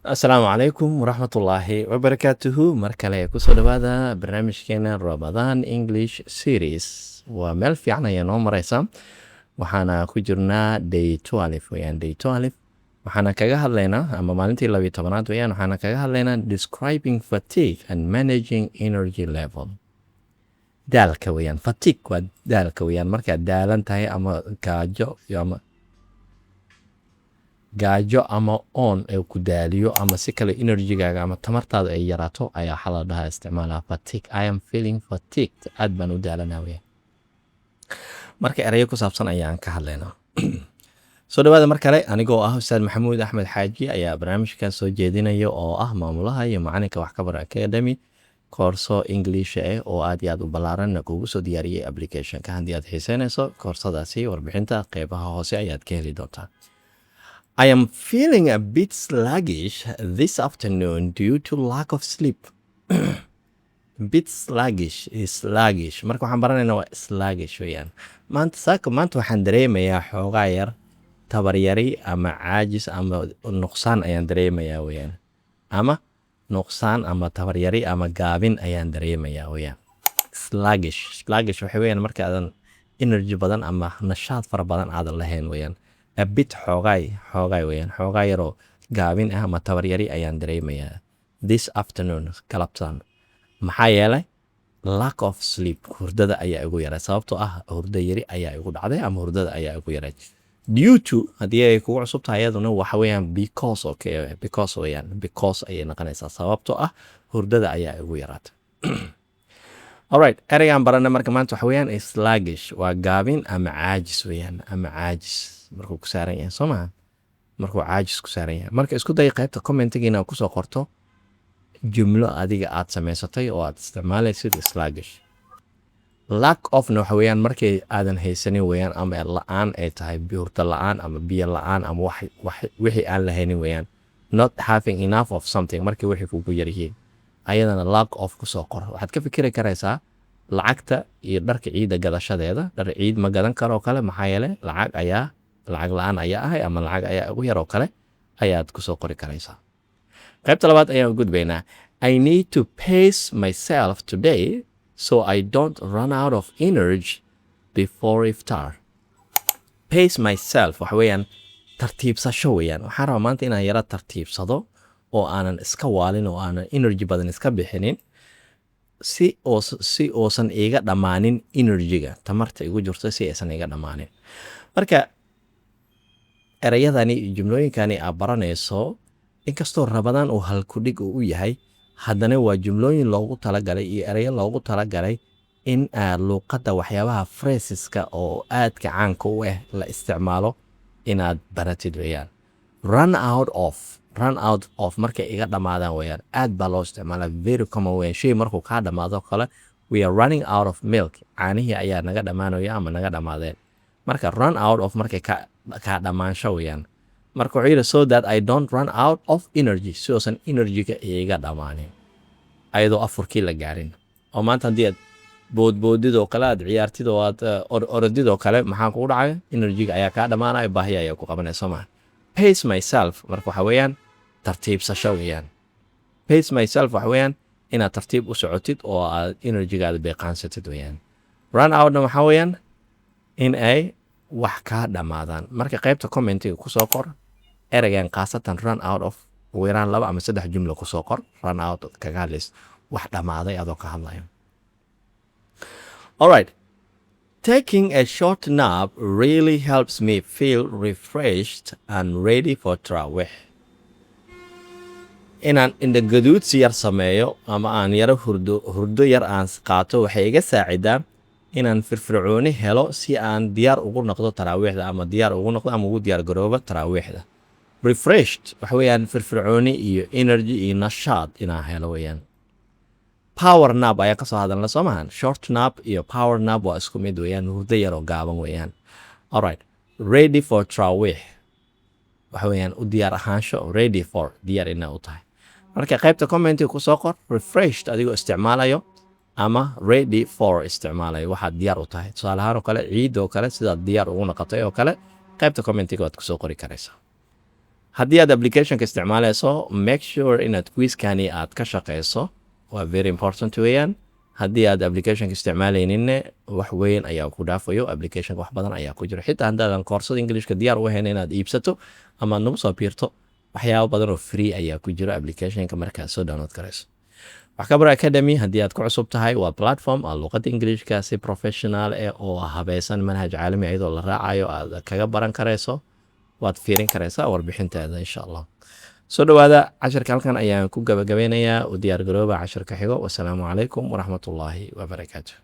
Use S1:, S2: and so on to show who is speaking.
S1: Asalaamu calaykum waraxmatullaahi wabarakaatuhu. Mar kale kusoo dhawaada barnaamijkeena Ramadan English series. Waa meel fiican ayaa noo mareysa. Waxaana ku jirnaa day 12 weyaan day 12. Waxaana kaga hadlaynaa ama maalintii 12aad weyaan waxaana kaga hadlaynaa describing fatigue and managing energy level. Daalka weyaan fatigue waa daalka weyaan markaad daalan tahay ama gaajo ama on ay ku daaliyo ama si kale energy-gaaga ama tamartaada ay yaraato ayaa waxa la dhahaa isticmaalaa fatigue. I am feeling fatigued. Aad baan u daalanaa weya. Marka erayo ku saabsan ayaan ka hadlaynaa. Soo dhawaada mar kale anigoo ah Ustaad Mohamud Ahmed xaaji ayaa barnaamijkan soo jeedinaya oo ah maamulaha iyo macalinka Waxkabaro Academy, koorso English oo aad iyo aad u ballaaran kugu soo diyaariyay application-ka. Haddii aad xiiseynayso koorsadaasi warbixinta qeybaha hoose ayaad ka heli doontaa. I am feeling a bit sluggish this afternoon due to lack of sleep. Bit sluggish is sluggish. Marka waxaan baranaynaa waa sluggish weeyaan. Maanta waxaan dareemayaa xoogaa yar tabar yari ama caajis ama nuqsaan ayaan dareemayaa weeyaan. Ama nuqsaan ama tabar yari ama gaabin ayaan dareemayaa weeyaan. Sluggish waxa weeyaan marka aadan energy badan ama nashaad fara badan aadan lahayn weeyaan. A bit xoogay weeyaan. Xoogaa yaroo gaabin ah ama tabar yari ayaan dareemayaa this afternoon galabtaan. Maxaa yeelay lack of sleep, hurdada ayaa igu yaray. Sababtoo ah hurdo yari ayaa igu dhacday ama hurdada ayaa igu yaray. Due to haddii ay kugu cusub tahay iyaduna waxa weeyaan because weeyaan. Because ayay noqonaysaa sababtoo ah hurdada ayaa igu yaraatay. Alright, eraygaan barana marka maanta waxa weeyaan sluggish waa gaabin ama caajis weeyaan ama caajis. Markuu ku saaran yahay soo maaha markuu caajis ku saaran yahay. Marka isku day qaybta commentigiina ku soo qorto jumlo adiga aad samaysatay oo aad isticmaalaysid sluggish. Lack of waxa weeyaan markay aadan haysanin weeyaan ama la'aan ay tahay hurdo la'aan ama biyo la'aan ama wixii aan lahaynin weeyaan. Not having enough of something markii wixii kugu yar yihiin ayadana lack of ku soo qor. Waxaad ka fikiri karaysaa lacagta iyo dharka ciida gadashadeeda. Dhar ciid ma gadan karo kale maxaa yeelay lacag la'aan ayaa ahay ama lacag ayaa ugu yar oo kale ayaad ku soo qori karaysaa. Qaybta labaad ayaan u gudbaynaa. I need to pace myself today so I don't run out of energy before iftar. Pace myself waxa weeyaan tartiibsasho weeyaan. Waxaan rabaa maanta inaan yara tartiibsado oo aanan iska waalin oo aanan energy badan iska bixinin si oosan iga dhammaanin energy-ga tamarta igu jirto si aysan iga dhammaanin. Marka erayadani jumlooyinkani aad baranayso inkastoo Ramadan uu halkudhig u yahay haddana waa jumlooyin loogu talagalay iyo erayo loogu talagalay in luqadda waxyaabaha phraseska oo aadka caanka u ah la isticmaalo inaad baratid weeyaan. Run out of markay iga dhamaadaan weeyaan. Aad baa loo isticmaalaa very common weeyaan. Shay markuu kaa dhamaado kale we are running out of milk. Caanihii ayaa naga dhamaanaya ama naga dhamaadeen. Marka run out of markay ka dhamaansho weeyaan. Marka wuxuu yidhi so that I don't run out of energy si oosan energy-ga iga dhammaanin ayadoo afurkii la gaarin. Oo maanta haddii aad boodboodidoo kale aad ciyaartid oo aad orodidoo kale maxaa kugu dhacay energy-ga ayaa kaa dhammaanaya baahiya ayaa ku qabanaysa maaha. Pace myself marka waxa weeyaan tartiibsasho weeyaan. Pace myself waxa weeyaan inaad tartiib u socotid oo aad energy-gaada beeqaansatid weeyaan. Run outna waxaa weeyaan in ay wax kaa dhamaadaan. Marka qaybta commentiga ku soo qor eraygan khaasatan run out of ugu yaraan 2 ama 3 jumlo ku soo qor. Run out kaga hadlays wax dhamaaday adoo ka hadlayo. Alright, taking a short nap really helps me feel refreshed and ready for Tarawih. Inaan indha gaduud si yar sameeyo ama aan yara hurdo yar aan qaato waxay iga saacidaa inaan firfircooni helo si aan diyaar ugu noqdo Tarawihda ama ugu diyaar garoobo Tarawihda. Refreshed waxa weeyaan firfircooni iyo energy iyo nashaad inaan helo weeyaan. Power nap ayaa ka soo hadalna soo maahan. Short nap iyo power nap waa isku mid weeyaan. Hurdo yar oo gaaban weeyaan. Alright, ready for Tarawih waxa weeyaan u diyaar ahaansho. Ready for diyaar inaa u tahay. Marka qaybta commentiga ku soo qor refreshed adigoo isticmaalayo ama ready for isticmaalayo waxaad diyaar u tahay. Tusaale ahaan oo kale ciid oo kale sidaad diyaar ugu noqotay oo kale qaybta commentiga waad ku soo qori karaysaa. haddii aad applicationka isticmaalayso make sure inaad quizkani aad ka shaqeyso waa very important weeyaan haddii aad applicationka isticmaalayninne wax weyn ayaa ku dhaafayo applicationka wax badan ayaa ku jiro xitaa haddaadan koorsada englishka diyaar u ahayn inaad iibsato ama nagu soo biirto waxyaabo badan oo free ayaa ku jiro applicationka markaad soo download karayso Waxkabaro Academy haddii aad ku cusub tahay waa platform oo luqadda Englishka si professional oo habaysan manhaj caalami iyadoo la raacayo aad kaga baran karayso waad fiirin karaysaa warbixinteeda insha Allah soo dhawaada casharka halkan ayaan ku gabagabeynayaa u diyaar garooba casharka xigo wassalaamu calaykum waraxmatullaahi wabarakaatuh